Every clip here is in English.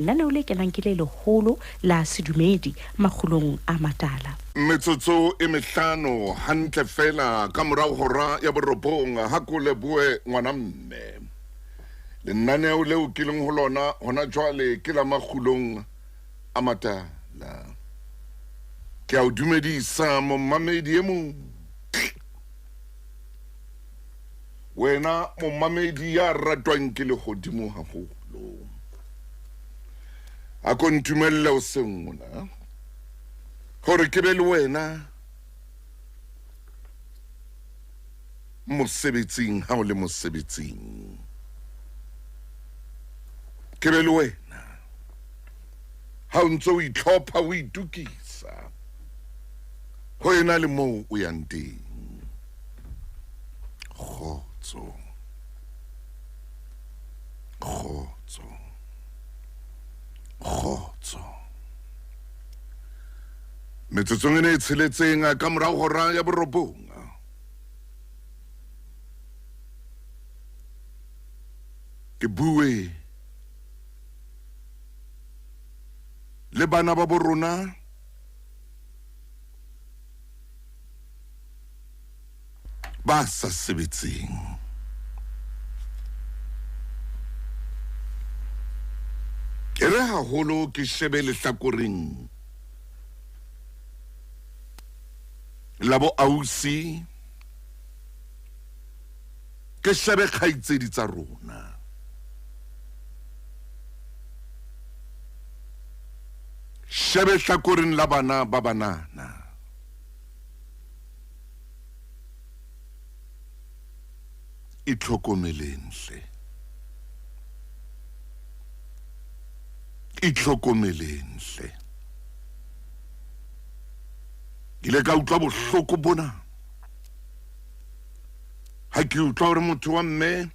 Lenaneo le kenang ke le leholo la sedumedi makgulong a matala. Metsotso e mehlano hantle fela ka morao hora ya borobong ha ko leboe ngwana mme. Lenaneo leo ke leng ho lona hona jwale ke la makgulong a matala. Ke a o dumedisa momamedi e mong. Wena momamedi ya ratwang ke lehodimo haholo. A ko ntumelle o sengona hore ke be le wena mosebetsing ha o le mosebetsing, ke be le wena ha o ntse o itlhopha o itukisa ho ena le moo o yang teng. Kgotso metsotsong e ne e tsheletseng ka morao hora ya borobong ke bue le bana ba borona ba sa sebetseng. Ke re haholo ke shebe lehlakoreng la bo ausi, ke shebe kgaitsedi tsa rona. Shebe hlakoreng la bana ba banana. Itlhokomelenhle. Ile ka utlwa bohloko bona ha ke utlwa hore motho wa mme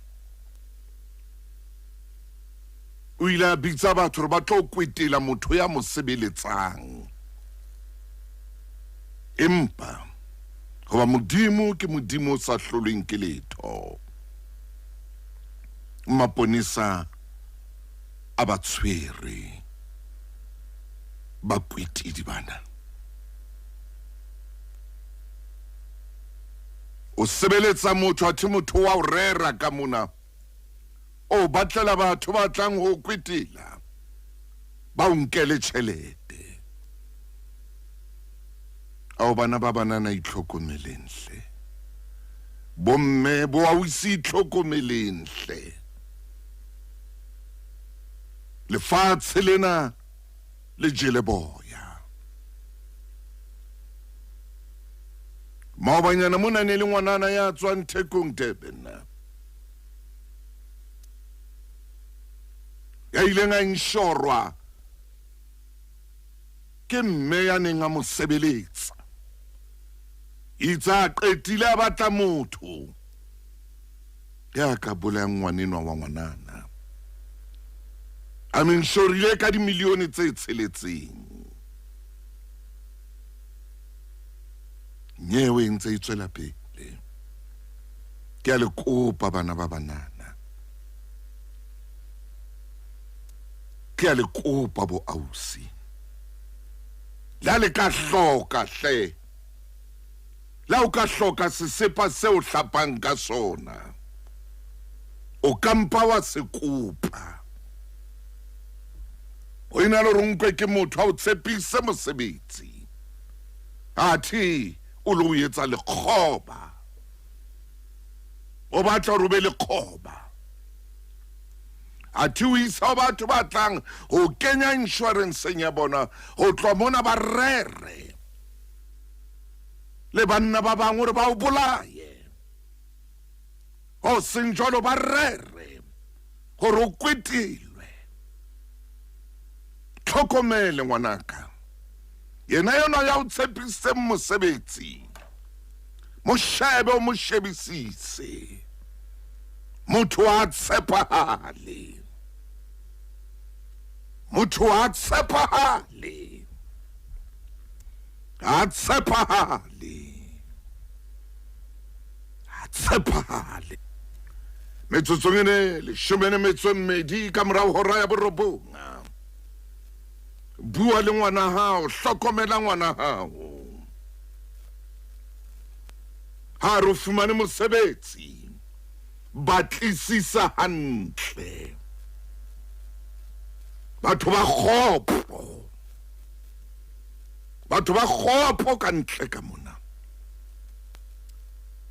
o ile a bitsa batho hore ba tlo kwetela motho ya mo sebeletsang, empa hoba modimo ke modimo o sa hlolweng ke letho. Maponesa a ba tshwere ba kwetedi bana. O sebeletsa motho athe motho wa o rera ka mona, o batlela batho ba tlang ho kwetela ba o nkele tjhelete. Ao bana ba banana itlhokomelenhle, bomme bo ausi itlhokomelenhle. Lefatshe lena le jele boya. Maobanyana mona ne le ngwanana ya tswang Thekong Durban, ya ileng a inshorwa ke mme ya neng a mo sebeletsa. Itse a qetile a batla motho ya ka bolayang ngwanenwa wa ngwanana, a mo inshorile ka dimilione tse tsheletseng. Nyewe ntse e tswela pele. Ke a le kopa bana ba banana, ke a le kopa bo ausi, la le ka hloka hle, la o ka hloka sesepa se o hlapang ka sona, o kampa wa se kopa. O ina le ronkwe ke motho a o tshepise mosebetsi, athe o lo etsa lekgoba, o batla hore o be lekgoba. Athe o isa batho ba tlang ho kenya insurance-eng ya bona, ho tloha mona ba rere le banna ba bang hore ba o bolaye. Ho seng jwalo ba rere hore o kwetilwe. Tlhokomele ngwanaka, yena yona ya o tshepise mosebetsi, mo shebe o mo shebisise, motho a tshepahale, motho a tshepahale, a tshepahale. Metsotsong ene 12 ka morao hora ya borobong bua le ngwana hao, hlokomela ngwana hao. Ha re fumane mosebetsi, batlisisa hantle. Batho ba kgopo, batho ba kgopo ka ntle ka mona,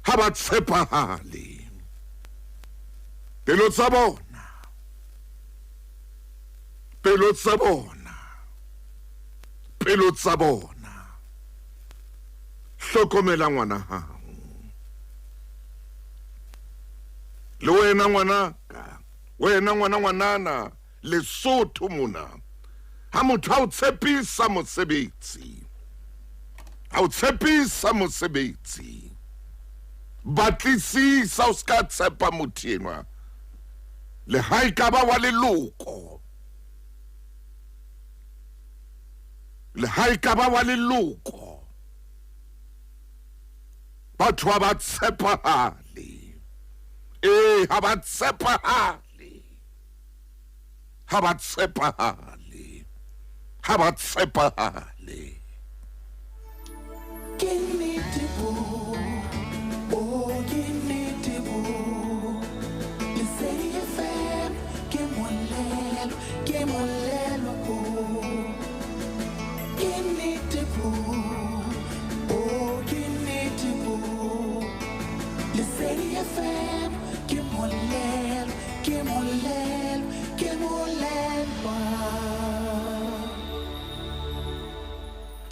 ha ba tshepahale. Pelo tsa bona, pelo tsa bona, pelo tsa bona, hlokomela ngwana hao. Le wena ngwanaka, wena ngwanana, Lesotho mona, ha motho ha o tshepisa mosebetsi, ha o tshepisa mosebetsi, batlisisa o ska tshepa motho enwa, le ha ekaba wa leloko, le ha ekaba wa leloko, batho ha ba tshepahale, ha ba tshepahale, ha ba tshepahale, ha ba tshepahale.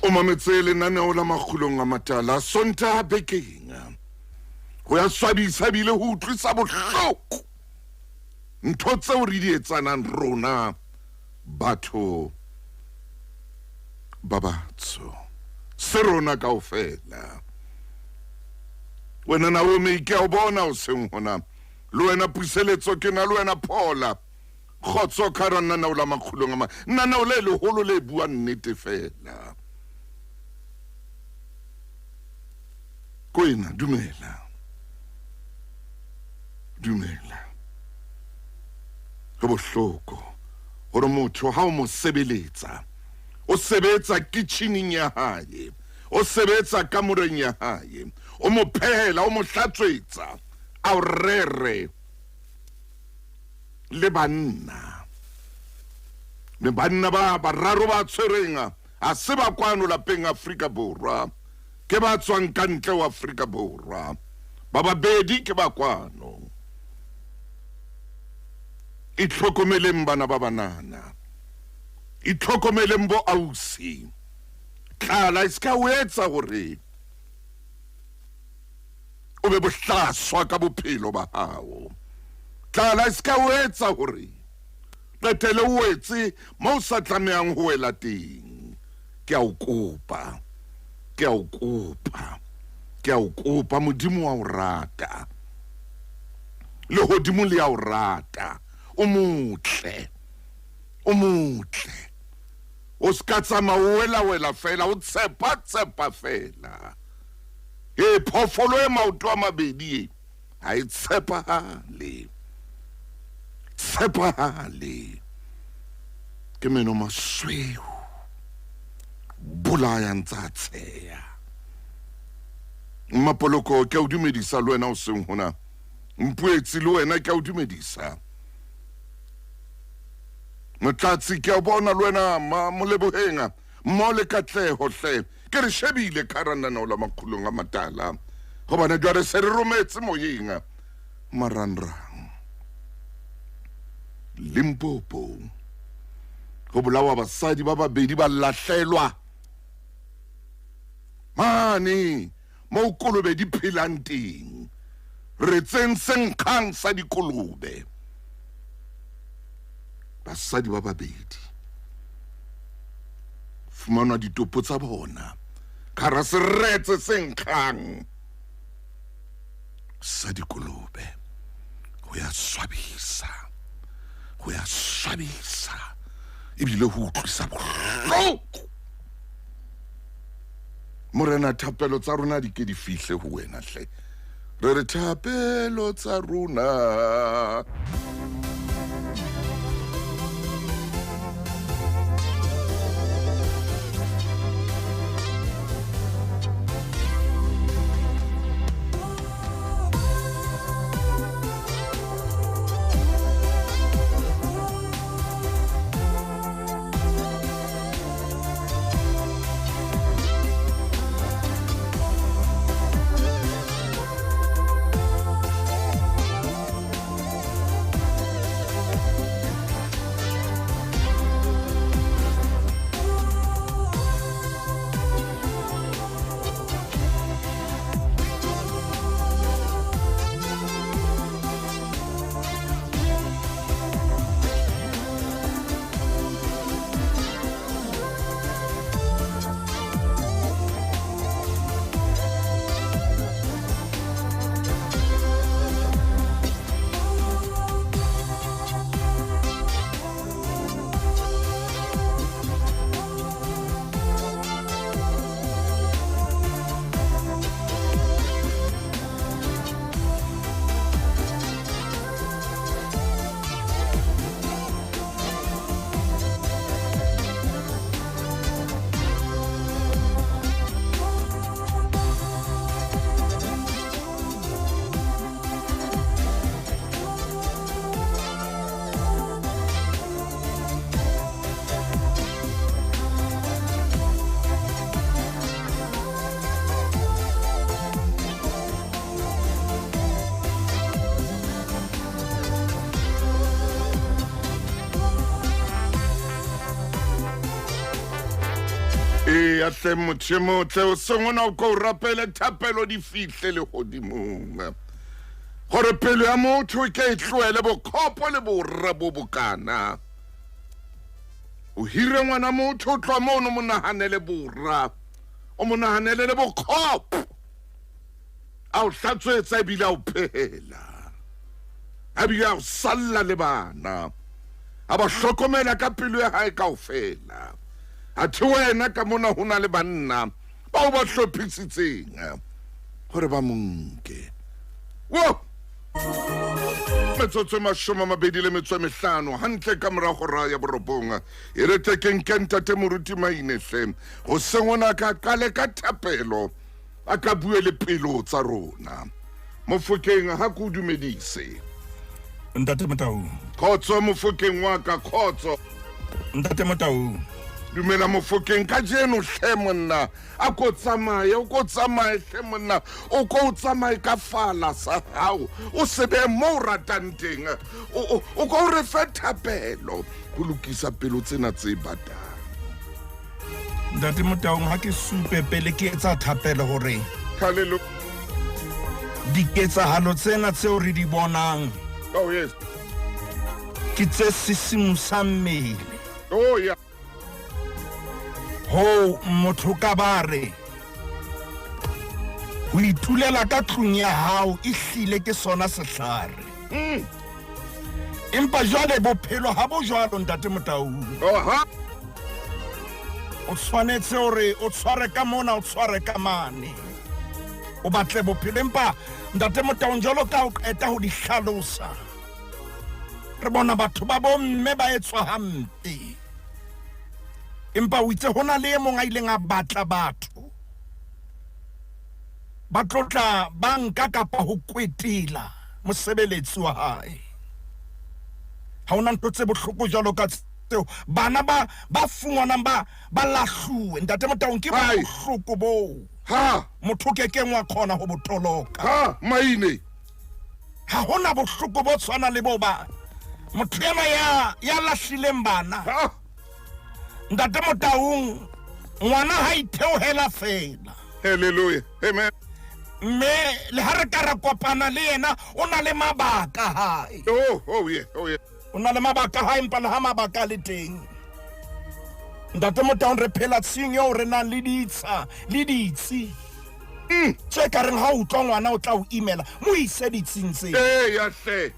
O mametse lenaneo la makgulong a matala Sontaha bekeng. Ho ya swabisa bile ho utlwisa bohloko. Ntho tseo re di etsanang rona batho ba batsho, se rona kaofela. Wena na o ke o bona o seng hona, le wena puseletso ke na, le wena Paula khotso karana na la makgulong a ma nna o le leholo le bua nnete fela. Koina, dumela. Dumela. Ho bohloko hore motho ha o mo sebeletsa, o sebetsa kitchening ya hae, o sebetsa kamoreng ya hae, o mo phehela, o mo hlatswetsa, a o rere le banna. Le banna ba bararo ba tshwerenga, a se ba kwano lapeng Afrika Borwa, ke ba tswang ka ntle wa Afrika Borwa, ba babedi ke ba kwano. Itlhokomeleng bana ba banana, itlhokomeleng bo ausi, tlala iska o etsa hore o be bohlaswa ka bophelo ba hao. Tlala iska o etsa hore qetele o etse mo sa tlamehang ho wela teng. Ke a o kopa, ke a o kopa, ke a o kopa, Modimo wa o rata, le hodimo le a o rata. O motle, o motle, o ska tsamaya wela fela, o tshepa fela. Phoofolo e maoto a mabedi ha e tshepahale, tshepahale. Ke meno masweu bolayang tsa tsheya. Mmapoloko ke a o dumedisa le wena o seng hona, Mpuetsi le wena ke a o dumedisa. Motlatsi ke a bona le wena Molebohenga, mo le Katleho hle, ke re shebile karanana la makgulong a matala, hobane jwale se re rometse moyeng maranrang. Limpopo ho bolawa basadi ba babedi ba lahlelwa mane mo kolobe di phelang teng, re tsentseng kgang sa dikolobe. Basadi ba babedi fumanwa ditopo tsa bona kara seretse senkgang sa dikolobe. Ho ya swabisa, ho ya swabisa, ebile ho utlwisa bohloko. Morena, thapelo tsa rona di ke di fihle ho wena hle, re re thapelo tsa rona. e a tle motho tle o sengona o ko rapele thapelo di fihle le godimong gore pelo ya motho ke e tloele bokgopo le borra bo bokana o hire ngwana motho o tloa mo no monahanele borra o monahanele le bokgopo a o hlatswetsa ebile a o phehela a bile a o salla le bana a ba hlokomela ka pelo ya hae kaofela a the wena ka mona ho na le banna ba o ba hlophisitseng gore ba monke wo metsotso mashome a mabedi le metso e mehlano hantle ka mora hora ya borobong e re tekeng ke ntate moruti Mainehle ho sengona ka kale ka thapelo a ka bue le pelo tsa rona Mofokeng ha ku dumedise Ntate Motau. khotso Mofokeng wa ka khotso Ntate Motau. dumela Mofokeng ka jeno hle monna a ko tsamaye o ko tsamaye hle monna o ko tsamaye ka fala sa hao o se be mo ratang teng o ko re fe thapelo go lokisa pelo tsena tse batang Ntate Motau ha ke supe pele ke etsa thapelo hore hallelujah diketsahalo tsena tseo re di bonang oh yes ke tse sisimusa mmele oh yeah ho motho ka bare ho itulela ka tlung ya hao e hlile ke sona sehlare empa jwale bophelo ha bo jwalo Ntate Motau oha o tshwanetse hore o tshware ka mona o tshware ka mane o batle bophelo empa Ntate Motau jalo ka o qeta ho di hlalosa re bona batho ba bomme ba etswa hampe empa o itse hona le mong a ileng a batla batho ba tlotla banka kapa ho kwetela mosebeletsi wa hae ha ona ntho tse bohloko jalo ka tseo bana ba fungwana ba lahluwe Ntate Motau ke ba bohloko bo ha motho ke keng wa khona ho botoloka ha Maine ha hona bohloko bo tshwana le bo ba motho ya lahlileng bana ha Ntate Motau ngwana ha itheohela fela hallelujah amen mme le ha re ka ra kopana le yena o na le mabaka hae oh yeah o na le mabaka hae empa le ha mabaka le teng Ntate Motau re phela tshing eo re nang le ditsha le ditsi tse ka reng ha o utlwa ngwana o tla o imela mo ise ditsing tse ya hle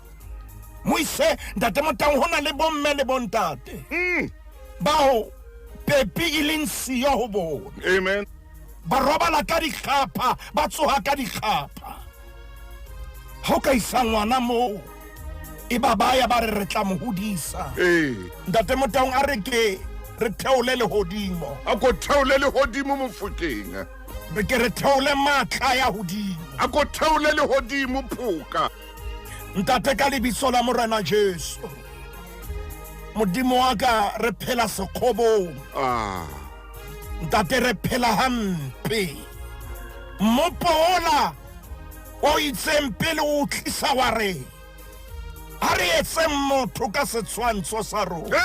mo ise Ntate Motau hona le bomme le bontate bao pepi ileng siyo ho bona amen ba robala ka dikgapha ba tsoha ka dikgapha ha o ka isa ngwana mo e ba baya ba re tla mo hodisa Ntate Motau a re ke re theole le hodimo a ko theole le hodimo Mofokeng re ke re theole matla ya hodimo a ko theole le hodimo phuka Ntate ka lebitso la Morena Jesu modimo wa ka re phela sekgobong Ntate re phela hampe mopola o itseng pele o tlisa wa re ha re etse motho ka setshwantsho sa rona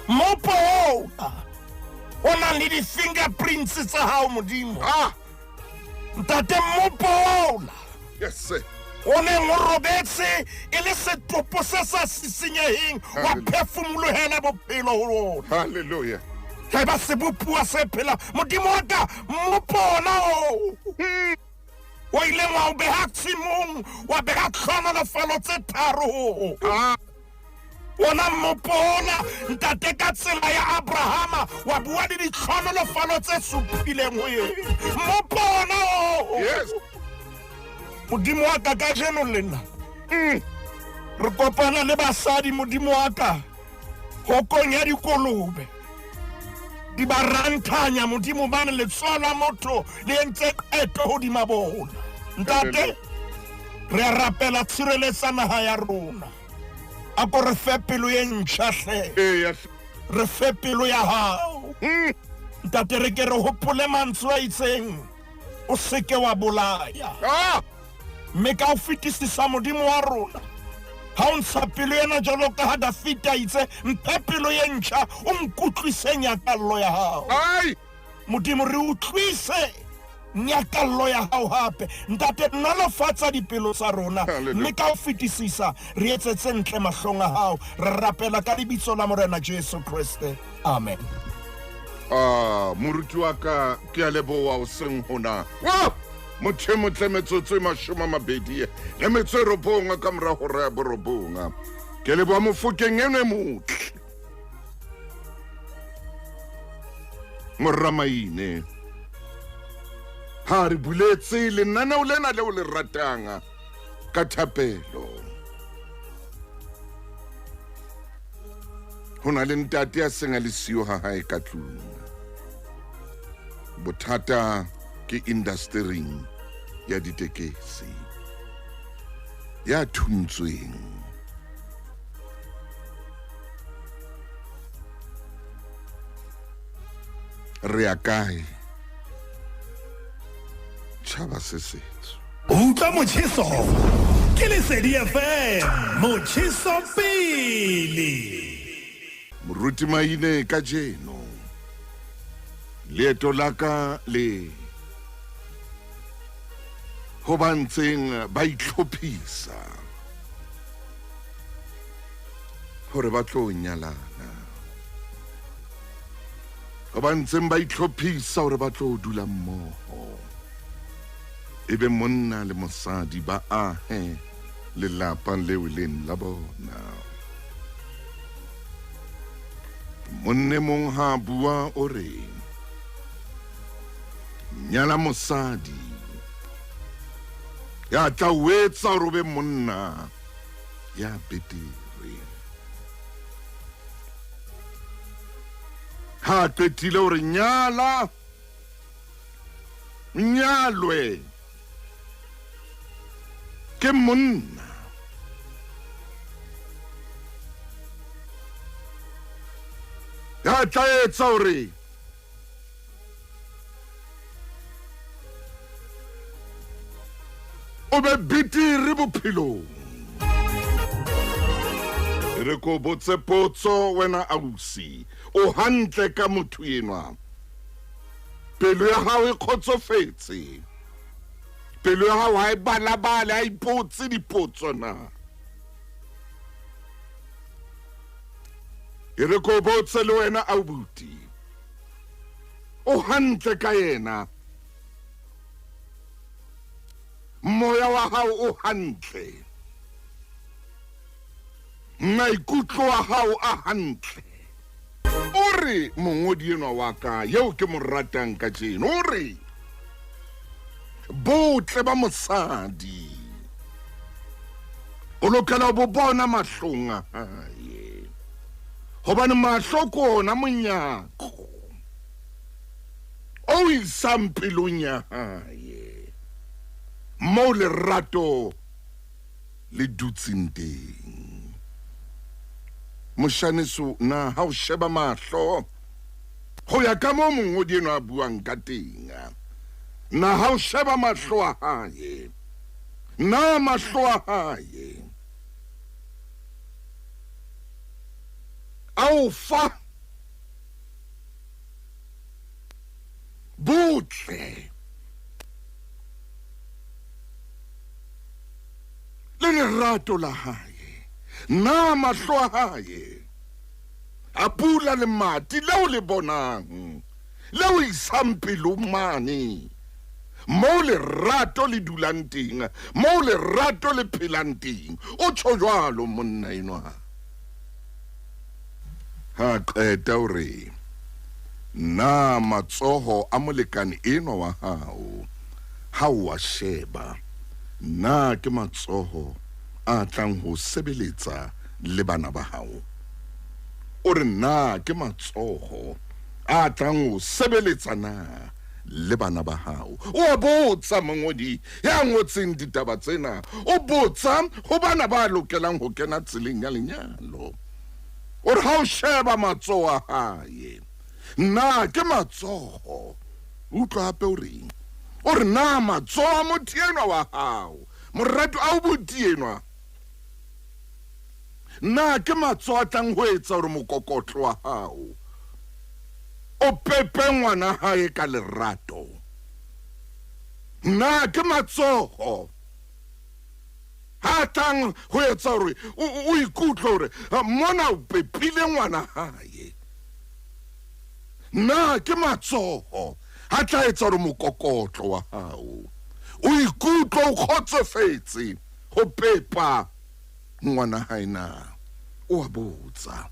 mopola o na le di-fingerprints tsa hao modimo Ntate mopola yes sir o neng o robetse e le setopo se sa sisinyeheng wa phefumlohela bophelo ho rona hallelujah ha ba se bopua se phela modimo wa ka mopona o ile wa o beha tshimong wa beha tlhonolofalo tse tharo wona mopona Ntate ka tsela ya Abrahama wa bua le ditlhonolofalo tse supileng ho yena mopona yes modimo wa ka ka jeno lena re kopana le basadi modimo wa ka hokong ya dikolobe di ba ranthanya modimo bana le tsola motho le entse qeto hodima bona Ntate re a rapela tshireletsa naha ya rona a ko re fe pelo e ntjha hle re fe pelo ya hao Ntate re ke re hopole mantswe a itseng o seke wa bolaya mme ka o fetisisa modimo wa rona ha o ntsha pelo ena jalo ka ha Dafita itse mphe pelo e ntjha o nkutlwiseng ya kallo ya hao Modimo re utlwise nyakallo ya hao hape. Ntate nolofatsa dipelo tsa rona, mme ka ho fetisisa re etsetse ntle mahlong a hao. Re rapela ka lebitso la Morena Jesu Kriste. Amen. Moruti wa ka ke a leboha o seng hona. Motho motle metsotso e 20 le metso e 9 ka mora hora ya borobonga. Ke leboha Mofokeng eno e motle. Moramaine ha re buletse lenaneo lena leo le ratang ka thapelo. Ho na le ntate a seng a le siyo ha hae ka tlung. Bothata ke industry ya ditekesi ya thuntsweng. Re a kae tšhaba se setso. Utlwa motjheso ke Lesedi FM, motjheso pele. Moruti Maine ka jeno leeto la ka le ho ba ntseng ba itlhophisa hore ba tlo nyalana, ho ba ntseng ba itlhophisa hore ba tlo dula mmoho, ebe monna le mosadi ba ahe lelapa leo leng la bona. Monne mong ha bua o re nyala mosadi ya tla wetsa hore o be monna ya betere. Ha qetile hore nyala nyalwe ke monna. Ya tla etsa hore o be betere bophelong. Re ko botse potso wena ausi, o hantle ka motho enwa? Pelo ya hao e kgotsofetse? Pelo ya hao ha e balabale, ha ipotse dipotso na? Re ko botse le wena abuti, o hantle ka yena? Moya wa hao o hantle? Maikutlo wa hao a hantle? O re mongodi enwa wa ka yeo ke mo ratang ka jeno, o re botle ba mosadi o lokela bo bona mahlong a hae, hobane mahlo ke ona monyako o isang pelong ya hae, moo lerato le dutseng teng. Moshaneso na ha o sheba mahlo ho ya ka moo mongodi enwa a buang ka teng, na ha o sheba mahlo a hae, na mahlo a hae a o fa botle le lerato la hae, na mahlo a hae a pula le mati leo le bonang, leo isang pelong mane, moo lerato le dulang teng, moo lerato le phelang teng. O tjho jwalo monna enwa. Ha qeta o re na matsoho a molekane enwa wa hao ha o a sheba, na ke matsoho a tlang ho sebeletsa le bana ba hao? O re na ke matsoho a tlang ho sebeletsa na le bana ba hao? O botsa mongodi ya ngotseng ditaba tsena, o botsa ho bana ba lokelang ho kena tseleng ya lenyalo. O re ha o sheba matsoho a hae, na ke matsoho? Utlwa hape o reng? O re na matsoho a motho enwa wa hao, morato a o buti enwa, na ke matsoho a tlang ho etsa hore mokokotlo wa hao o o pepe ngwana hae ka lerato. Na ke matsogo ha tang ho etsa hore o ikutlwe hore mona o pepile ngwana hae. Na ke matsogo ha tla etsa hore mokokotlo wa hao o ikutlwe o kgotsofetse ho pepa ngwana hae na. O a botsa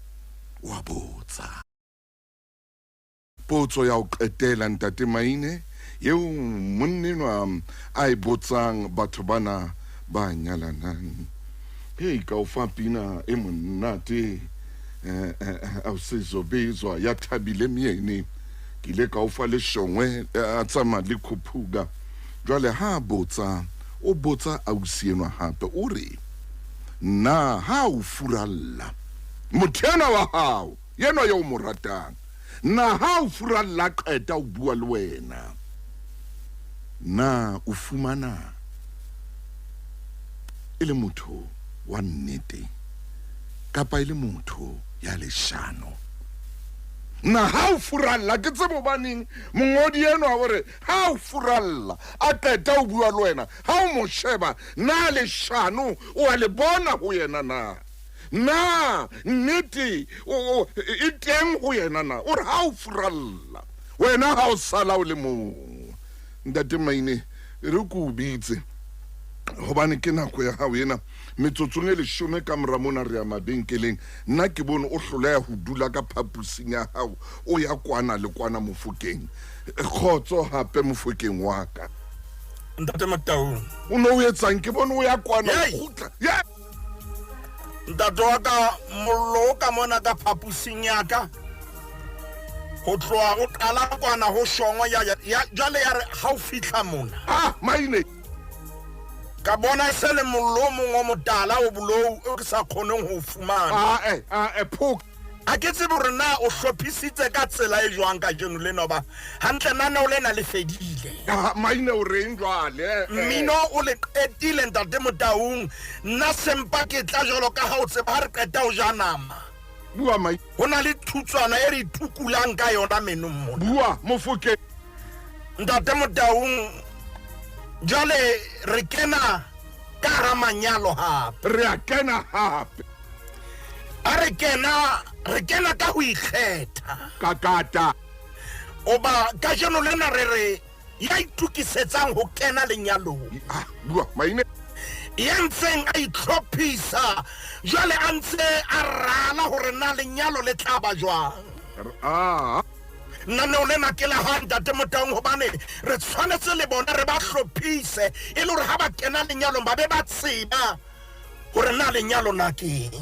potso ya o qetela ntate Maine yeo monnenwa a e botsang batho bana ba nyalanang. Hei ka o fa pina e monate au sezobezwa ya Thabile Miene ke ile ka o fa le shongwe a tsama le khuphuga. Jwale ha botsa o botsa ausienwa hape o re na ha o furalla mothena wa hao yenwa yo mo ratang na ha o furalla qeta o bua le wena na o fumana ile motho wa nnete kapa ile motho ya leshano. Na ha o furalla ke tsebo baneng mongodi eno a hore ha o furalla a qeta o bua le wena ha o mo sheba na leshano o a le bona ho yena na nnete o iteng ho yena na o re ha o furalla wena ha o sala o le mong. Ntate Maine re go bitse hobane ke nako ya hao yena metsotsong e 10 ka mora mona re ya mabenkeleng nna ke bone o hloleha ho dula ka phapusing ya hao o ya kwana le kwana Mofokeng. Khotso hape Mofokeng wa ka Ntate Matau o no o etsang ke bone o ya kwana khutla ya ntate wa ka mollo ka mona ka phapusing ya ka ho tloa o qala kwana ho shongwa ya jwale ya re ha o fihla mona Maine ka bona se le mollo mongwe motala o bulou o ke sa khoneng ho fumana phok a ke tsebe hore na o hlophisitse ka tsela e jwang ka jeno lena ba hantle nana o lena le fedile. Maine o reng jwale mmino o le qetile ntate Motaung nna sempa ke tla jolo ka ha o tseba ha re qeta o ja nama bua Maine ho na le thutswana e re thukulang ka yona menong mona bua Mofokeng ntate Motaung jale re kena ka ramanyalo hape re a kena hape a re kena ka ho ikgetha ka kata oba ka jeno lena re ya itukisetsang ho kena lenyalong bua Maine ya ntseng a itlhophisa jwale a ntse a rala hore na lenyalo le tla ba jwang nna ne o lena ke la ha ntate Motaung hobane re tshwanetse le bona re ba hlophise e le hore ha ba kena lenyalong ba be ba tseba hore na lenyalo na keng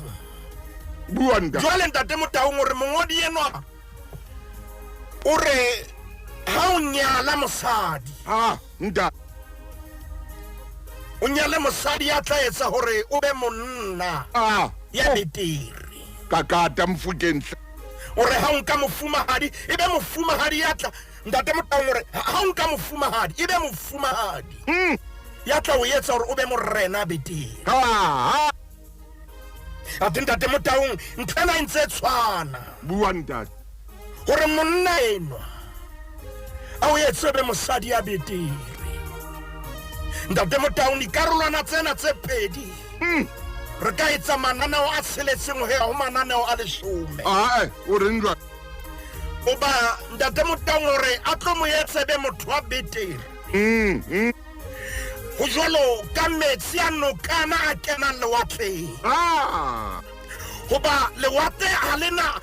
bua nda jwale ntate Motaung hore mongodi enwa o re ha o nyala mosadi nda o nyale mosadi ya tla etsa hore o be monna ya betere ka kata Mofokeng ore ha nka mofumahadi ebe mofumahadi ya tla ntate Motaung hore ha nka mofumahadi ebe mofumahadi ya tla o etsa hore o be morena betere a ntate Motaung ntlana ntse tshwana bua ntate hore monna enwa a o etse be mosadi ya betere ntate Motaung dikarolwana tsena tse pedi re ka etsa mananeo a tsheletseng ho ya ho mananeo a 10 o reng jwa oba ntate Motaung hore a tlo mo etse be motho wa betere ho jwalo ka metsi a nokana a kenang lewatleng hoba lewatle ha lena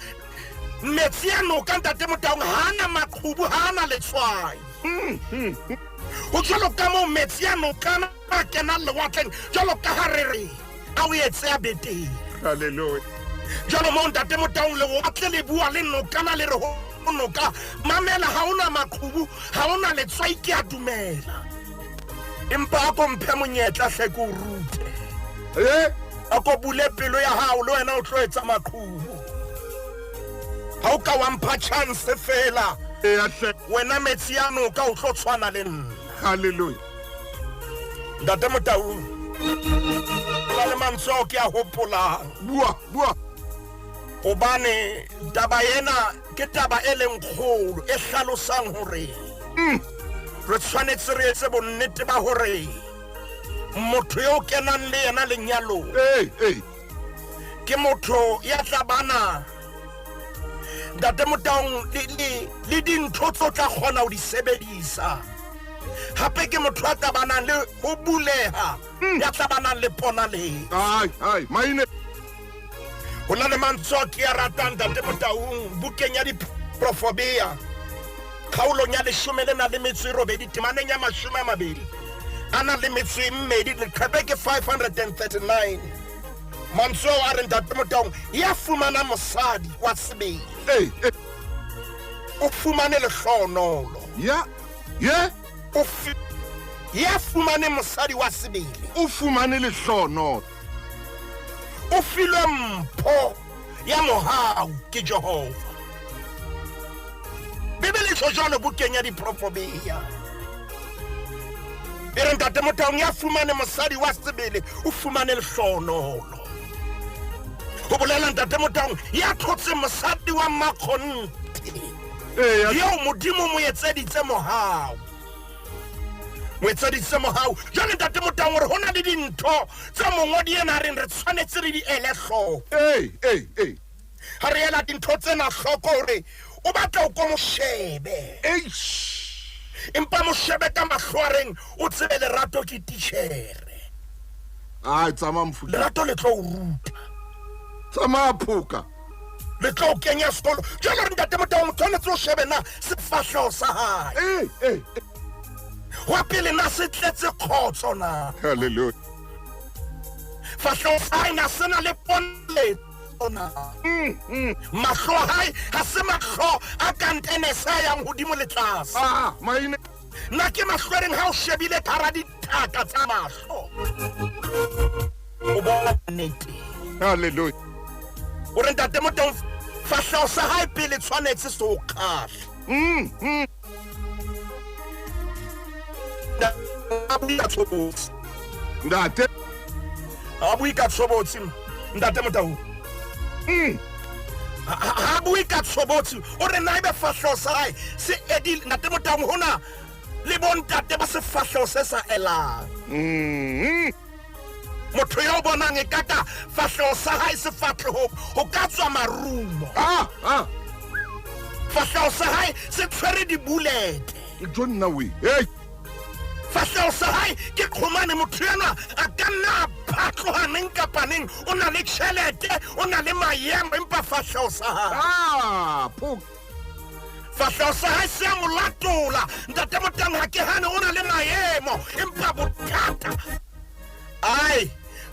metsi a nokang ntate Motaung hana maqhubu hana letswai ho jwalo ka mo metsi a nokana a kenang lewatleng jwalo ka ha re a o etse a betere haleluya jwalo mo ntate Motaung lewatle le bua le nokana le re ho noka mamela ha ona maqhubu ha ona letswai ke a dumela empa a ko mphe monyetla hle ko rute a ko bule pelo ya hao le wena o tlo etsa maqhubu ha o ka wa mpha chance fela wena metsi ya noka o tlo tshwana le nna haleluya ntate Motaung la le mantswe ke a hopola bua obane taba yena ke taba e leng kgolo e hlalosang hore re tshwanetse re etse bonnete ba hore motho yo kenang le yena lenyalo ke motho ya tla bana Ntate Motaung le dintho tso tla kgona ho di sebedisa hape ke motho a tla bana le ho buleha ya tla bana le pona le ai maine hona le mantswe ke ya ratang Ntate Motaung bukeng ya diprofobia kgaolong ya 18 temaneng ya 20 ana le metso e mmedi leqephe ke 539 mantswe a re Ntate Motaung ya fumana mosadi wa sebele o fumane lehlohonolo ya fumane mosadi wa sebele o fumane lehlohonolo o filwe mpho ya mohau ke Jehova Bibele e jwalo bukeng ya diprofobia e re Ntate Motaung ya fumane mosadi wa sebele o fumane lehlohonolo ho bolela Ntate Motaung ya thotse mosadi wa makhonte yo modimo mo etseditse mohau jwale Ntate Motaung hore hona le dintho tsa mongodi ena a reng re tshwanetse re di ele hloko ha re ela dintho tsena hloko hore o batla o ko moshebe empa moshebe ka mahlo a reng o tsebe lerato ke titjhere tsama mfuta lerato le tlo o ruta tsama phuka le tlo kenya sekolo jalo re Ntate Motaung tshwanetse o shebe na sefahleho sa hae wa pele na se tletse khotso na hallelujah fahleho sa hae na sena le ponle mahlo a hae ha se mahlo a kantene sa yang hodimo le tlase maine na ke mahlo a reng ha o shebile ka hara dithaka tsa mahlo o bona nnete hallelujah o re Ntate Motaung fahleho sa hae pele tshwanetse se o kgahle Ntate ha bui ka tshobotsi Ntate Motaung ha bui ka tshobotsi o re na ibe fahleho sa hae se edile Ntate Motaung hona le bontate ba se fahleho se sa elang motho yo bonang e kaka fahleho sa hae se fahleho ho ka tswa marumo fahleho sa hae se tshwere dibulete jonna we fahleho sa hae ke qhomane motho yana a ka nna phatloha neng kapa neng o na le tjhelete o na le maemo empa fahleho sa hae fahleho sa hae se a mo latola Ntate Motaung ha ke hane o na le maemo empa bothata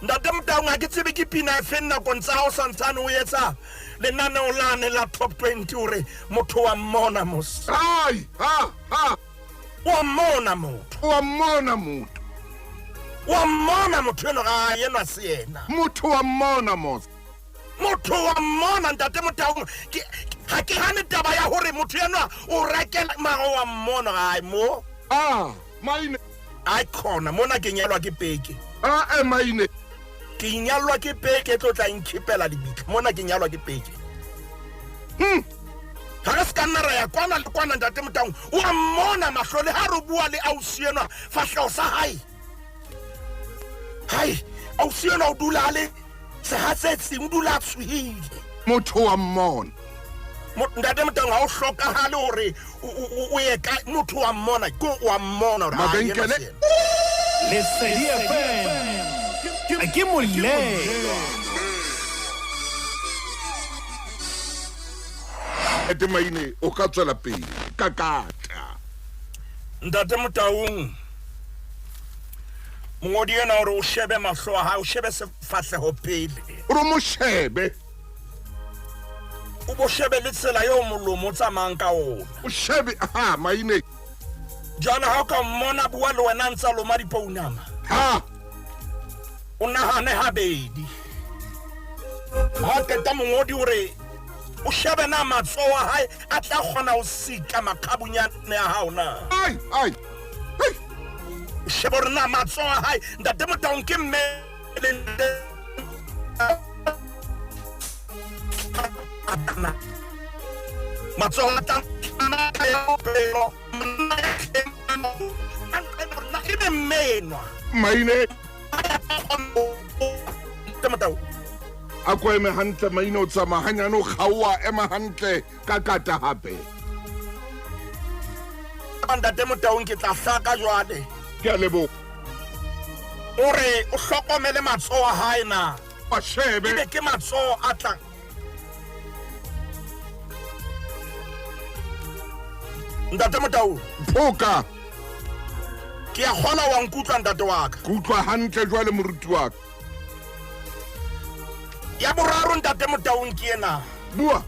Ntate Motaung ha ke tsebe ke pina e feng nakong tsa hao santsane o etsa lenaneo lane la top 20 hore motho wa mmona mos wa mmona motho eno ga yena se yena motho wa mmona mos motho wa mmona Ntate Motaung ha ke hane taba ya hore motho eno o rekela mago wa mmona ga mo maine ai khona mona ke nyalwa ke peke maine ke nyalwa ke peke tlo tla inkhipela lebitla mona ke nyalwa ke peke ha re ska nna ra ya kwana le kwana Ntate Motaung wa mmona mahlole ha re bua le ausienwa fahleho sa hae ausienwa o dula le se ha tsetsing o dula tsuhile motho wa mmona Ntate Motaung ha o hlokahale hore o ye ka motho wa mmona ko wa mmona hore mabenkele Lesedi FM ke molelo ete maine o ka tswela pele ka kata Ntate Motaung mongodi yena hore o shebe mahlo a hae o shebe sefahleho pele o mo shebe o bo shebe le tsela yo molomo tsamayang ka ona o shebe maine jana ha o ka mmona bua le wena ntsa loma dipounama o nahane habedi ha keta mongodi hore o shebe na matsoho a hae a tla kgona ho sika makhabunyane a hao na o shebe hore na matsoho a hae Ntate Motaung ke mmele matsoho a tana ya bophelo e be menwa Maine Tamatau a ko eme hantle Maine o tsamahanyane o kgaoa ema hantle ka kata hape Ntate Motaung ke tla hlaka jwale ke a lebo ore o hlokomele matsoho a hae na a shebe ebe ke matsoho a tlang Ntate Motaung phoka ke a kgona wa nkutlwa ntate wa ka ke utlwa hantle jwale moruti wa ka ya boraro Ntate Motaung ke ena bua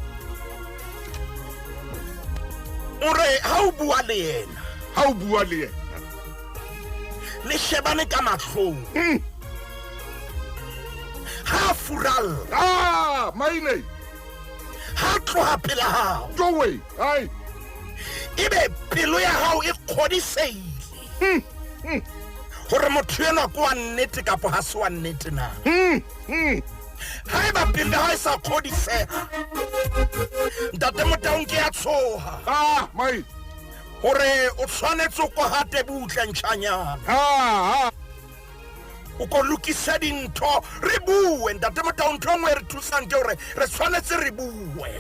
ore ha o bua le yena ha o bua le yena le shebane ka mahlong ha furalla Maine ha tloha pela hao towe ai ebe pelo ya hao e kgodiseile hore motho ena ko wa nnete kapo ha se wa nnete na ha eba pelo ya hao e sa kgodiseha Ntate Motaung ke a tshoha Maine hore o tshwanetse o ko hate butle ntjhanyana o ko lokisa dintho re bue Ntate Motaung ntho nngwe re thusang ke hore re tshwanetse re bue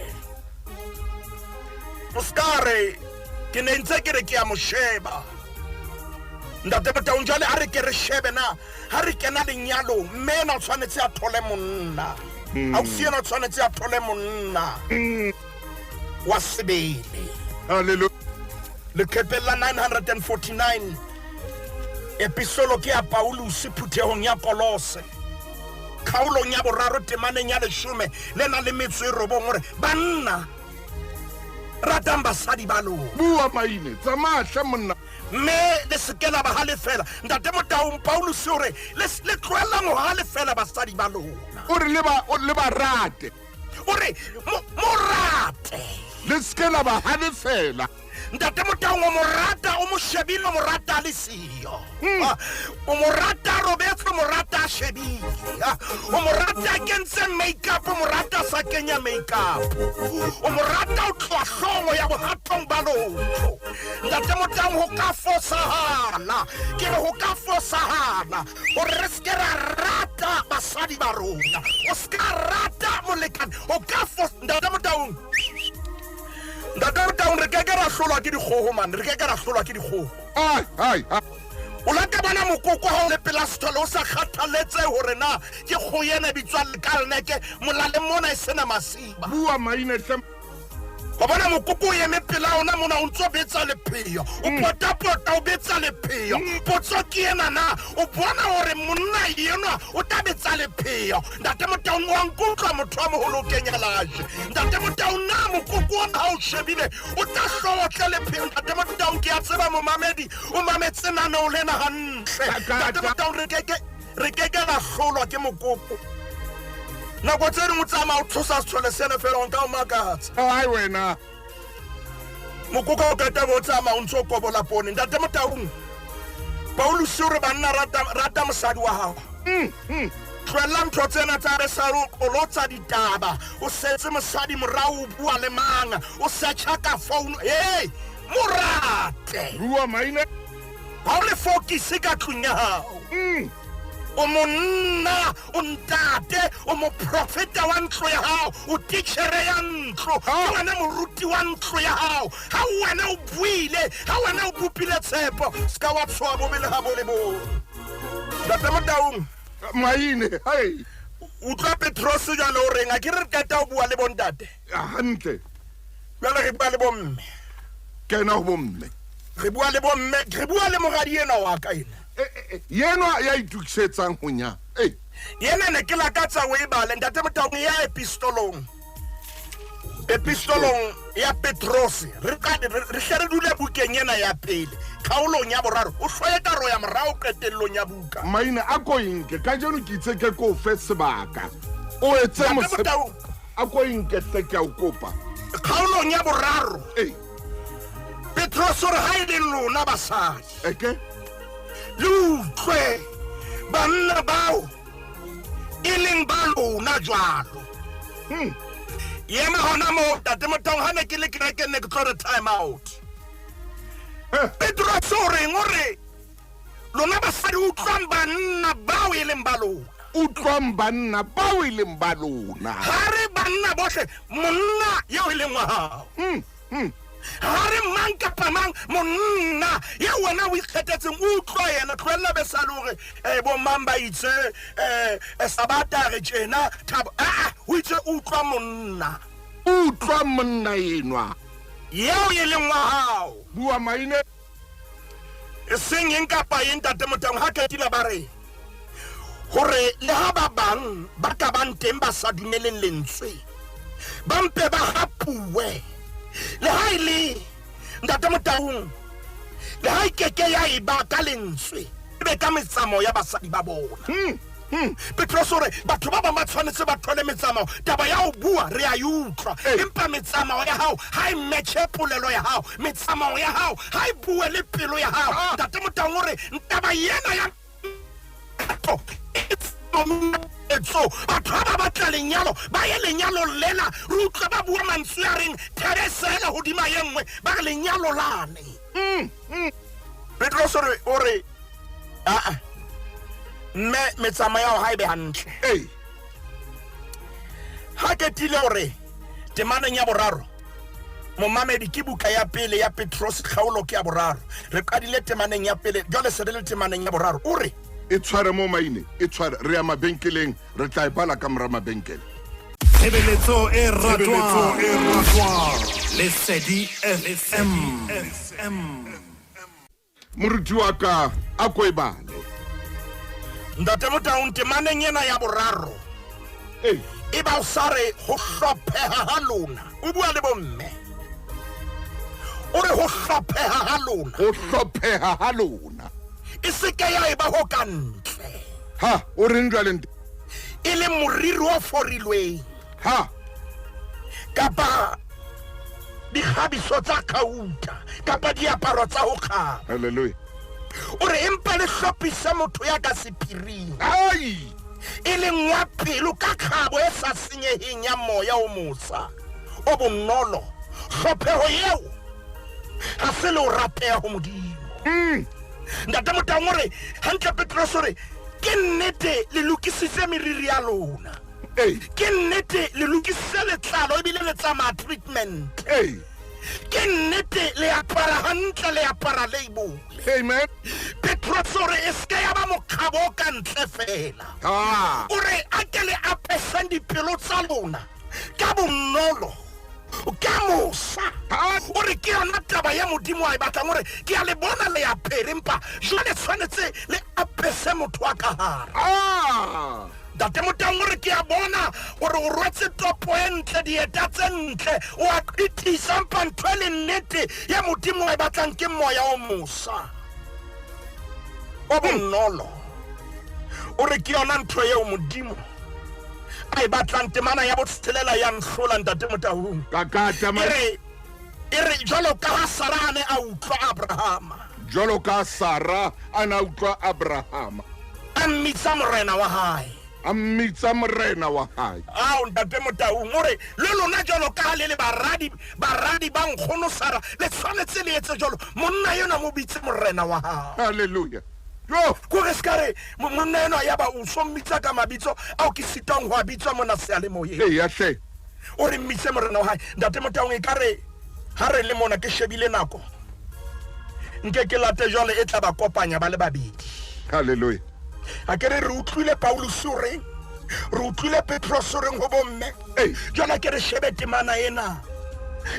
o skare ke ne ntse ke re ke a mo sheba Ntate Motaung jwale a re ke re shebe na ha re kena lenyalong mme ena o tshwanetse a thole monna ausi ena o tshwanetse a thole monna wa sebele hallelujah Lekepela 949 epistolo ke ya Paulus phuthehong ya Kolose khaulong ya boraro temaneng ya 10 le na le metso e robong hore banna ratang basadi ba lona bua Maine tsamahla monna me le sekela ba hale fela Ntate Motaung Paulus hore le tloela mo hale fela basadi ba lona o re le ba rate hore mo rate le skela ba hale fela Ntate Motaung o morata o mo shebile o morata le siyo o morata robetse o morata a shebile o morata kentse makeup o morata sa kenya makeup o morata o tloa hlogo ya bohatong ba lotho Ntate Motaung ho ka fosahala ke re ho ka fosahala hore re ske ra rata basadi ba rona o ska rata molekane o ka Ntate Motaung Ntate Motaung re keke ra hlolwa ke dikgoho man re keke ra hlolwa ke dikgoho ai o la ka bana mokoko ha o le pelastolo o sa kgathaletse hore na ke kgoyene bitswa le kalneke molale mona e sena masiba bua Maine ba bona mokoko o eme pela ona mona o ntso betsa lepheo o potapota o betsa lepheo potso ke ena na o bona hore monna yena o tabetsa lepheo Ntate Motaung wa nkutlwa motho wa moholo kenya laje Ntate Motaung na mokoko ha o shebile o tla hlotle lepheo Ntate Motaung ke a tseba mo mamedi o mametse nana o lena hantle Ntate Motaung re keke la hlolwa ke mokoko nako tse dingwe tsamaya o tshosa sethole sene fela o nka o makatsa ai wena mokoko o kata bo tsamaya o ntse o kobola pone Ntate Motaung Paulus o re banna rata mosadi wa hao tlohella ntho tsena tsa re sa o lotsa ditaba o setse mosadi morao o bua le manga o searcha ka phone morate bua Maine ha o le focus ka tlung ya hao o monna o ntate o mo profeta wa ntlo ya hao o teachere ya ntlo ke wena moruti wa ntlo ya hao ha wena o buile ha wena o bupile tshepo ska wa tswa bobele ha bole bo Ntate Motaung Maine hai utlwa Petros jalo o renga ke re kata o bua le bontate hantle jalo re bua le bomme kena ho bomme re bua le bomme re bua le mogadi ena wa ka ena yena ya itukisetsang ho nya yena ne ke la ka tsa o e bale Ntate Motaung ya epistolong ya Petros re hle dule bukeng ena ya pele khaulong ya boraro o hloye ka ro ya morao qetellong ya buka Maine a ko inke ka jeno ke itse ke ko fe sebaka o etse Motaung a ko inke tle ke a o kopa khaulong ya boraro Petros re ha ile lona basadi eke lutlwe banna bao e leng ba lona jwalo Yema hona mo tate motong hane ke le kreke ne ke tlo time out. Pedro sore ngore lona basadi utlwang banna bao e leng balona. Utlwang banna bao e leng balona. Hare banna bohle monna yeo e leng wa hao. Hare mang kapa mang monna ya wena o ikgethetseng utlwa yena tlohella besale hore bo mamba itse sabata re tjena thabo o itse utlwa monna. Utlwa monna enwa yeo e leng wa hao. bua maine E seng eng kapa eng tate motang ha ke tila bare hore le ha ba bang ba ka bang teng ba sa dumeleng lentswe ba mpe ba hapuwe le ha ile ntate motang le ha ikeke ya iba ka lentswe be ka metsamo ya basadi ba bona. Petros ore batho ba ba tshwanetse ba thole metsamo taba ya o bua re a utlwa empa metsamo ya hao ha e matche polelo ya hao metsamo ya hao ha e bue le pelo ya hao ntate motang ore taba yena ya so batho ba batla lenyalo ba ye lenyalo lela re utlwa ba bua mantswe a reng theresela hodima ye nngwe ba re lenyalo lane. Petros ore metsama ya ha e be hantle ha ke tile hore temaneng ya boraro momamedi ke buka ya pele ya Petros kgaolo ke ya boraro re qadile temaneng ya pele jole se le temaneng ya boraro ore e tshware mo maine e tshware re ya mabenkeleng re tla bala ka mora mabenkele. Tshebeletso e ratwang Lesedi FM. Moruti wa ka a ko e bale ntate motang temaneng ena ya boraro e ba o sare ho hlopheha ha lona o bua le bomme o re ho hlopheha ha lona. Ho hlopheha ha lona e se ke ya eba ho kantle ha o re njwale e le moriri o forilweng ha kapa dikgabiso tsa kauta kapa diaparo tsa ho kgaba. hallelujah ore empa le hlophisa motho ya ka sepiring ai e le ngwa pelo ka kgabo e sa senyeheng ya moya o mosa o bonolo hlopheho eo ha se le o rapeha ho modimo. Ntate motang ore hantle Petros ore ke nnete le lokisitse meriri ya lona ke nnete le lokisitse letlalo ebile le tsamaya treatment ke nnete le apara hantle le apara label. amen. Petros ore e se ya ba mokhabo ka ntle fela ore a ke le apesang dipelo tsa lona ka bonolo ka mosa ore ke yona taba ya modimo a e batlang ore ke a le bona le apere empa jwale tshwanetse le apese motho wa ka hare. Ntate motang ore ke a bona ore o rwetse topo e ntle dieta tse ntle o a itisa mpa ntho le nnete ya modimo a e batlang ke moya o mosa o bonolo ore ke yona ntho eo modimo a e batlang temana ya botshelela ya nhlola ntate motang kakata ere jalo ka ha Sara ne a utlwa Abrahama jalo ka Sara ana utlwa Abrahama a mmitsa morena wa hae a mmitsa morena wa hae ntate motang ore le lona jalo ka le baradi ba nkgono Sara le tshwanetse le etse jalo monna yona mo bitse morena wa hae. hallelujah ko re skare monna yena ya ba o so mmitsa ka mabitso a o ke sitang ho abitswa mona se ale moye ya hle o re mmitse morena wa hae. Ntate motang e kare ha re le mona ke shebile nako nke ke late jole e tla ba kopanya ba le babedi. hallelujah a ke re utlwile Paulus o reng re utlwile Petros o reng ho bomme jona ke re shebe temana ena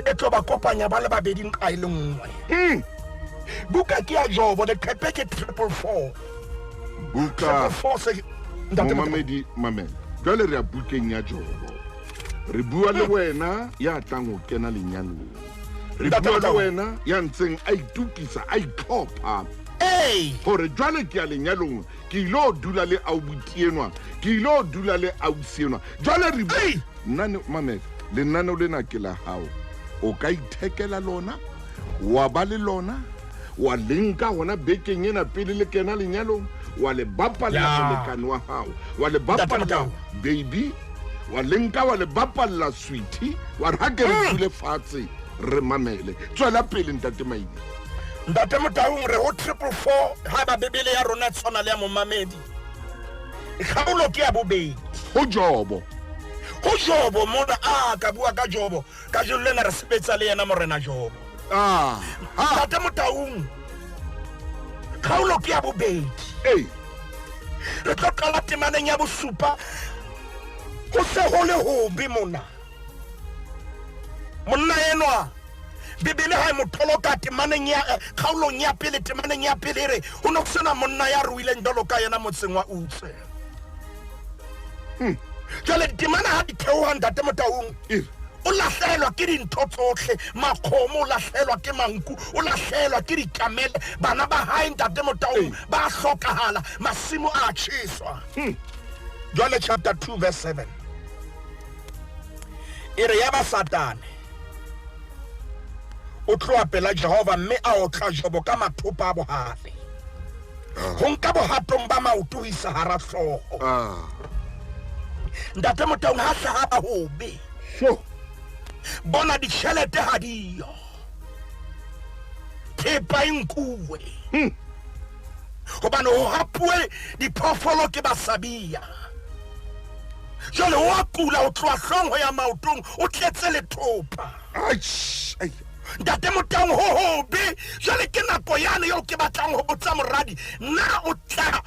e tlo ba kopanya ba le babedi nqa ile nngwe. Buka ke ya Job the kepeke 444 buka 444 momamedi mamela jwale re a bukeng ya Jobo re bua le wena ya tlang ho kena lenyalong re bua le wena ya ntseng a itukisa a itlhopha hore jwale ke ya lenyalong ke ilo dula le aubutienwa ke ilo dula le ausienwa jwale re bua nna mamela le nna le na ke la hao o ka ithekela lona wa ba le lona wa lenka hona bekeng ena pele le kena lenyalong wa le bapala molekane wa hao wa le bapala baby wa lenka wa le bapalla sweetie wa re ha ke re dule fatshe re mamele tswela pele ntate Maine. Ntate Motaung re ho 444 ha ba bebele ya rona tsona le ya momamedi kgaolo ke ya bobedi Ho Jobo mona ka bua ka Jobo ka jelo lena re sebetsa le yena morena Jobo. Ntate Motaung kgaolo ke ya bobedi re tlo qala temaneng ya bosupa go se ho le hobe mona enwa bibele ha motholoka temaneng ya kgaolong ya pele temaneng ya pele re ho no sena monna ya ruileng dolo ka yena motseng wa Utse. Jale temana ha di theoha Ntate Motaung o lahlelwa ke dintho tsohle makgomo o lahlelwa ke manku o lahlelwa ke dikamele bana ba hae Ntate Motaung ba hlokahala masimo a tjheswa. Jale chapter 2 verse 7 ere ya ba Satane o tloa pela Jehova mme a o tla Jobo ka mathopa a bohale ho nka bohatong ba maoto isa hara hlooho. Ntate Motaung ha hlaha ba hobe bona ditjhelete ha diyo thepa inkuwe hobane ho hapuwe diphoofolo ke basabia jole wa kula o tloa hlong ho ya maotong o tletse lethopa. Ntate Motaung ho hobe jole ke nako yane yo ke batlang ho botsa moradi na o tla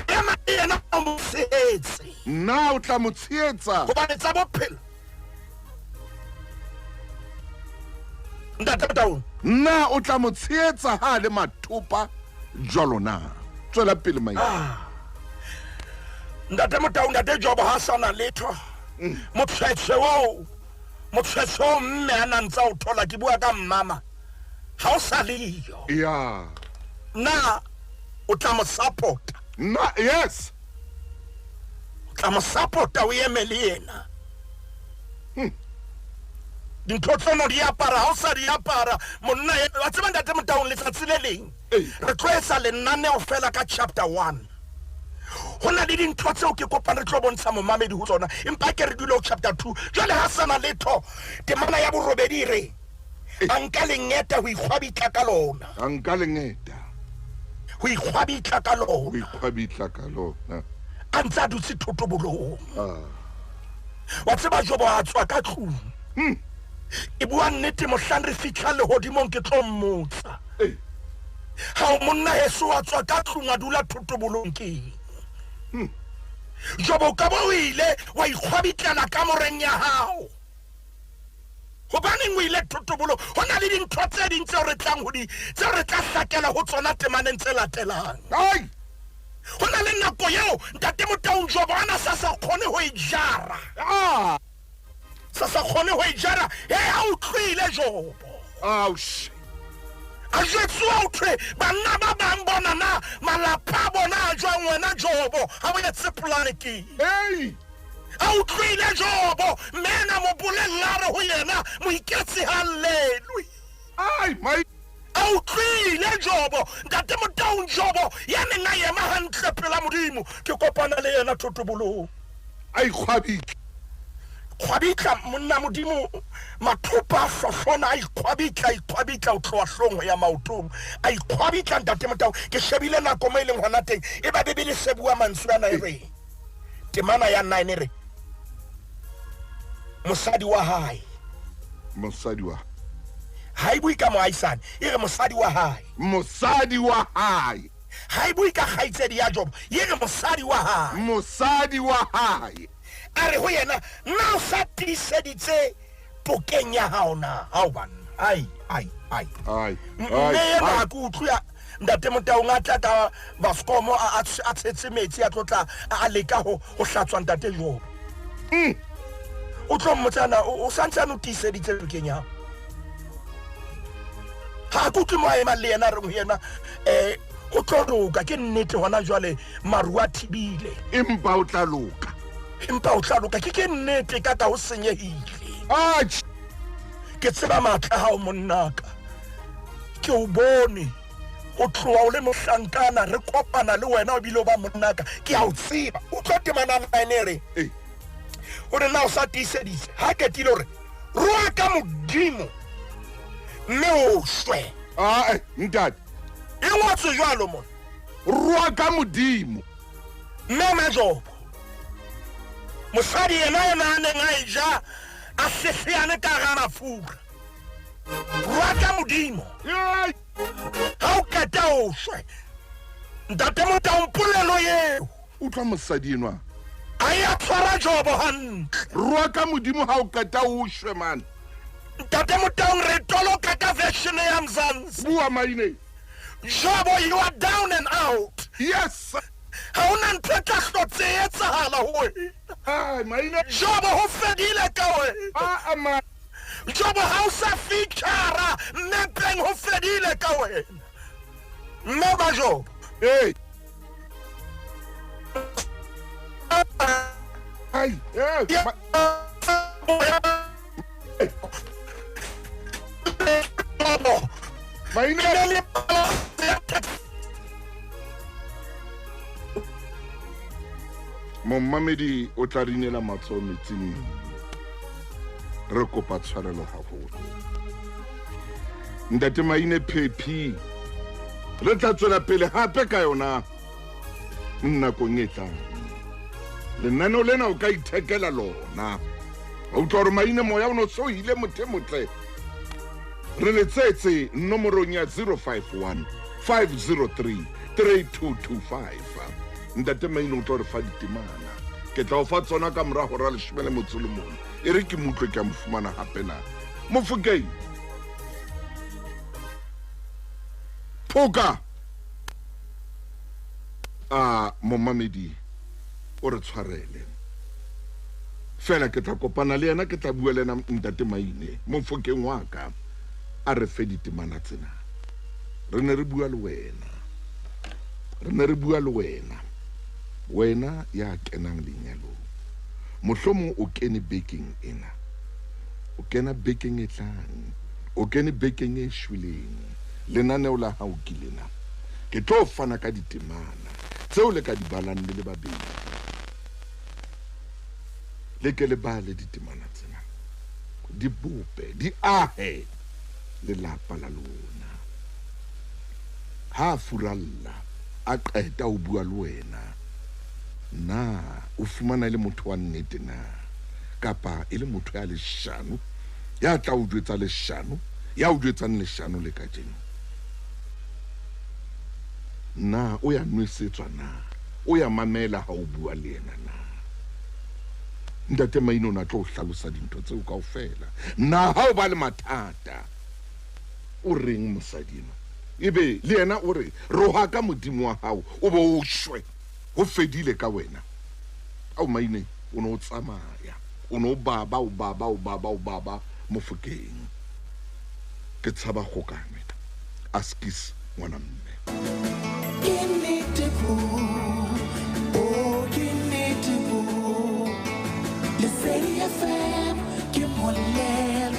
ema yena o motshehetsi na o tla motshehetsa hobane tsa bophelo Ntate Motaung na o tla motshehetsa ha le mathopa jwalo na tswela pele Maine. Ntate Motaung Ntate Jobo ha sana letho motshwetse mme ana ntsa o thola ke bua ka mmama ha o sa leyo na o tla mo support na yes tla mo support o emele yena dintho tsona di apara ha o sa di apara monna wa tseba Ntate Motaung letsatsi le leng re tloetsa lenaneo fela ka chapter 1 hona le dintho tseo ke kopana re tlo bontsha momamedi ho tsona empa ke re dilo chapter 2 jwale ha sana letho temana ya borobedi re anka lengeta ho ikgwabitla ka lona anka lengeta ho ikgwabitla ka lona antsa dutse thotobolong wa tseba Jobo a tswa ka tlung e bua nnete mohlang re fitla le hodimong ke tlo mmotsa ha monna heso wa tswa ka tlung a dula thotobolong ke Jobo ka bo ile wa ikgwabitlela ka moreng ya hao hobane o ile thotobolo hona le dintho tse ding tse re tlang ho di tse re tla hlakela ho tsona temaneng tse latelang. Hona le nako yeo Ntate Motaung Jobo ana sa khone ho ijara sa khone ho ijara ha o tlile Jobo a jetsuwa utlwe banna ba bang bona na malapa bona a jwang wena Jobo ha bo etse polane ke a utlwile Jobo mena mo bolellare ho yena mo iketse hallelujah a utlwile Jobo Ntate Motaung Jobo ya nna yema hantle pela modimo ke kopana le yena thotobolong a ikgwabitla monna modimo mathopa hlohlona a ikgwabitla o tloa hlong ya maotong a ikgwabitla Ntate Motaung ke shebile nako mo ileng hona teng e ba bebele se bua mantswana e re temana ya 9 re mosadi wa hae ha e bui ka moaisane e re mosadi wa hae ha e bui ka kgaitsedi ya Jobo e re mosadi wa hae a re ho yena na o sa tiiseditse pokeng ya hao na ha o bana ai ne ma ku utlwa Ntate Motaung a tla ka baskomo a tshetse metsi a tlotla a leka ho hlatswa Ntate Jobo o tlo motsana o santsana o tiiseditse pokeng ya ha ku tlo ema le yena re ho yena o tlo loka ke nnete hona jwale maru a thibile empa o tla loka ke nnete ka ho senyehile ke tseba matla ha o monnaka ke o bone o tloa o le mohlankana re kopana le wena o bile ba monnaka ke a o tseba o tlo temana na ene re o re na o sa tiiseditse ha ke tile hore roa ka modimo mme o shwe ntate e ngotswe jwalo mona roa ka modimo mme Majobo mosadi yena a neng a eja a seseane ka ga mafura roa ka modimo ha o keta o shwe ntate motaompolelo eo utlwa mosadi enwa a ya tshwara Jobo hantle roa ka modimo ha o keta o shwe man ntate motaong re toloka ka version ya Mzansi bua maine Jobo, you are down and out. yes Ha una ntho tla hlotse etsahala ho wena. maine Jobo ho fedile ka wena. man Jobo ha o sa feature nepeng ho fedile ka wena. Mme ba Jobo. hey ai maine Mommamedi o tla rinela matsoho metsing re kopa tshwarelo haholo ntate maine phephi re tla tswela pele hape ka yona nakong e tlang lenaneo lena o ka ithekela lona a utlwa hore maine moya o no so hile mothe motle re letsetse nomorong ya 051 503 3225 ntate maine o tlo re fa ditemana ke tla o fa tsona ka morago ra 11 e re ke mutlwe ke a mo fumana hape na Mofokeng Phoka Mommamedi o re tshwarele fela ke tla kopana le yena ke tla bua le yena ntate maine Mofokeng wa ka a re fe ditemana tsena re ne re bua le wena ya kenang lenyalo mohlomong o kene baking ena o kena baking e tlang o kene baking e shwileng lenaneo la hao ke lena ke tlo fana ka ditemana tseo le ka di balang le babedi le ke le bale ditemana tsena di bope di ahe le lapa la lona ha furalla a qeta o bua le wena na o fumana le motho wa nnete na kapa ile motho ya leshano ya tla o jwetsa leshano ya o jwetsang leshano le ka tjena na o ya nwesetswa na o ya mamela ha o bua le yena na ntate maino na tlo hlalosa dintho tseo kaofela na ha o ba le mathata o reng mosadino ebe le yena o re roha ka modimo wa hao o bo o shwe ho fedile ka wena au maine o no tsamaya o no baba Mofokeng ke tshaba gokane askis ngwana mme Le Sedi FM, que molel